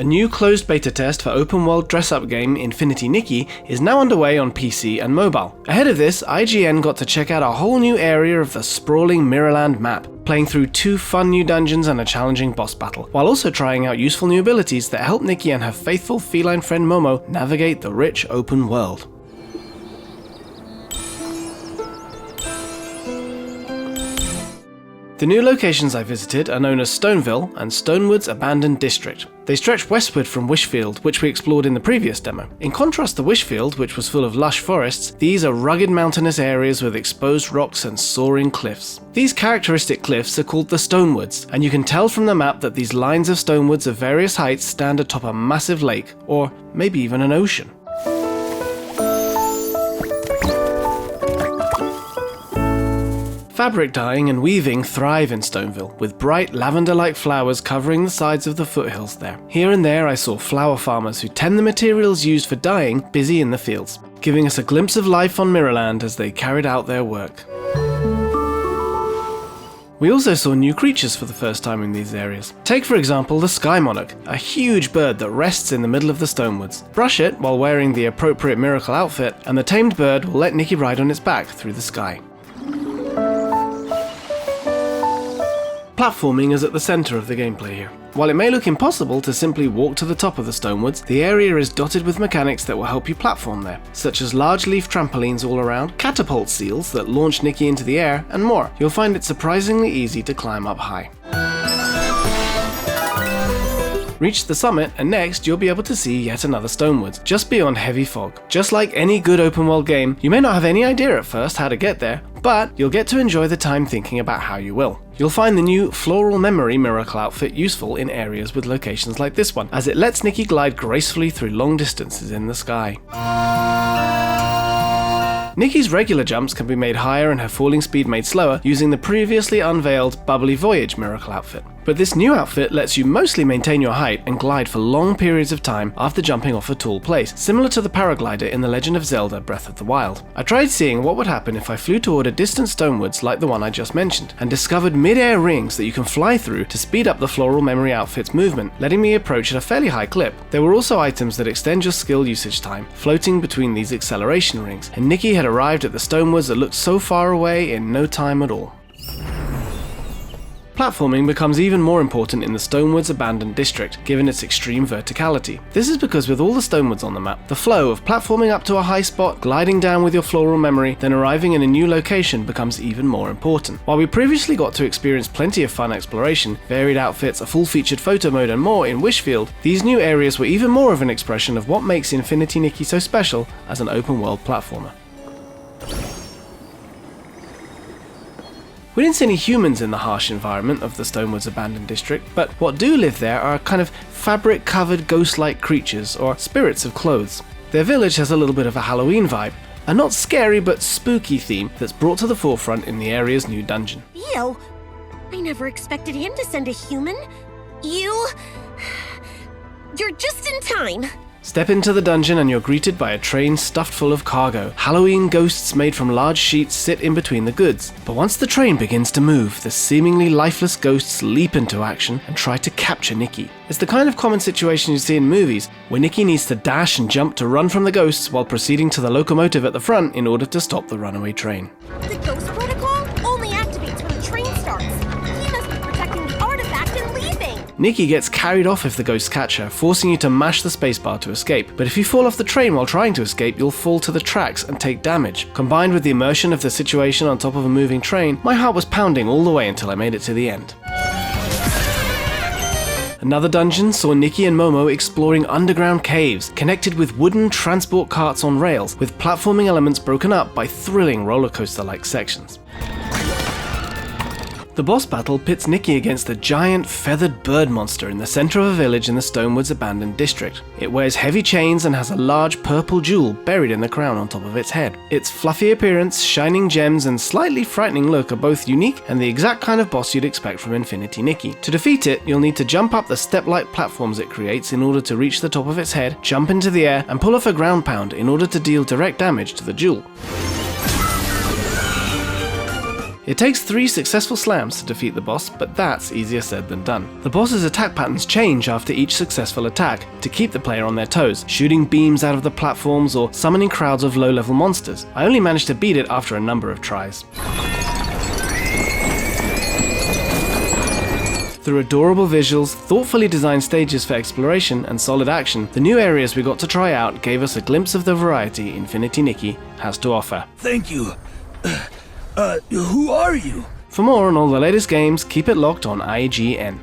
A new closed beta test for open-world dress-up game Infinity Nikki is now underway on PC and mobile. Ahead of this, IGN got to check out a whole new area of the sprawling Mirrorland map, playing through 2 fun new dungeons and a challenging boss battle, while also trying out useful new abilities that help Nikki and her faithful feline friend Momo navigate the rich open world. The new locations I visited are known as Stoneville and Stonewood's Abandoned District. They stretch westward from Wishfield, which we explored in the previous demo. In contrast to Wishfield, which was full of lush forests, these are rugged mountainous areas with exposed rocks and soaring cliffs. These characteristic cliffs are called the Stonewoods, and you can tell from the map that these lines of stonewoods of various heights stand atop a massive lake, or maybe even an ocean. Fabric dyeing and weaving thrive in Stoneville, with bright lavender-like flowers covering the sides of the foothills there. Here and there I saw flower farmers who tend the materials used for dyeing busy in the fields, giving us a glimpse of life on Mirrorland as they carried out their work. We also saw new creatures for the first time in these areas. Take for example the Sky Monarch, a huge bird that rests in the middle of the Stonewoods. Brush it while wearing the appropriate miracle outfit, and the tamed bird will let Nikki ride on its back through the sky. Platforming is at the centre of the gameplay here. While it may look impossible to simply walk to the top of the Stonewoods, the area is dotted with mechanics that will help you platform there, such as large leaf trampolines all around, catapult seals that launch Nikki into the air, and more. You'll find it surprisingly easy to climb up high. Reach the summit, and next you'll be able to see yet another Stonewoods, just beyond heavy fog. Just like any good open world game, you may not have any idea at first how to get there, but you'll get to enjoy the time thinking about how you will. You'll find the new Floral Memory Miracle outfit useful in areas with locations like this one, as it lets Nikki glide gracefully through long distances in the sky. Nikki's regular jumps can be made higher and her falling speed made slower using the previously unveiled Bubbly Voyage Miracle outfit. But this new outfit lets you mostly maintain your height and glide for long periods of time after jumping off a tall place, similar to the paraglider in The Legend of Zelda Breath of the Wild. I tried seeing what would happen if I flew toward a distant Stonewoods like the one I just mentioned, and discovered mid-air rings that you can fly through to speed up the Floral Memory outfit's movement, letting me approach at a fairly high clip. There were also items that extend your skill usage time, floating between these acceleration rings, and Nikki had arrived at the Stonewoods that looked so far away in no time at all. Platforming becomes even more important in the Stonewoods Abandoned District, given its extreme verticality. This is because with all the Stonewoods on the map, the flow of platforming up to a high spot, gliding down with your floral memory, then arriving in a new location becomes even more important. While we previously got to experience plenty of fun exploration, varied outfits, a full-featured photo mode and more in Wishfield, these new areas were even more of an expression of what makes Infinity Nikki so special as an open-world platformer. We didn't see any humans in the harsh environment of the Stonewoods Abandoned District, but what do live there are kind of fabric-covered ghost-like creatures, or spirits of clothes. Their village has a little bit of a Halloween vibe, a not scary but spooky theme that's brought to the forefront in the area's new dungeon. Theo, I never expected him to send a human. You're just in time. Step into the dungeon and you're greeted by a train stuffed full of cargo. Halloween ghosts made from large sheets sit in between the goods. But once the train begins to move, the seemingly lifeless ghosts leap into action and try to capture Nikki. It's the kind of common situation you see in movies, where Nikki needs to dash and jump to run from the ghosts while proceeding to the locomotive at the front in order to stop the runaway train. The ghost protocol only activates when the train starts. He must be protecting the artifact and leaving. Nikki gets carried off if the ghosts catch her, forcing you to mash the spacebar to escape. But if you fall off the train while trying to escape, you'll fall to the tracks and take damage. Combined with the immersion of the situation on top of a moving train, my heart was pounding all the way until I made it to the end. Another dungeon saw Nikki and Momo exploring underground caves, connected with wooden transport carts on rails, with platforming elements broken up by thrilling roller coaster-like sections. The boss battle pits Nikki against a giant feathered bird monster in the center of a village in the Stonewoods Abandoned District. It wears heavy chains and has a large purple jewel buried in the crown on top of its head. Its fluffy appearance, shining gems, and slightly frightening look are both unique and the exact kind of boss you'd expect from Infinity Nikki. To defeat it, you'll need to jump up the step-like platforms it creates in order to reach the top of its head, jump into the air, and pull off a ground pound in order to deal direct damage to the jewel. It takes 3 successful slams to defeat the boss, but that's easier said than done. The boss's attack patterns change after each successful attack to keep the player on their toes, shooting beams out of the platforms or summoning crowds of low-level monsters. I only managed to beat it after a number of tries. Through adorable visuals, thoughtfully designed stages for exploration, and solid action, the new areas we got to try out gave us a glimpse of the variety Infinity Nikki has to offer. Thank you. Who are you? For more on all the latest games, keep it locked on IGN.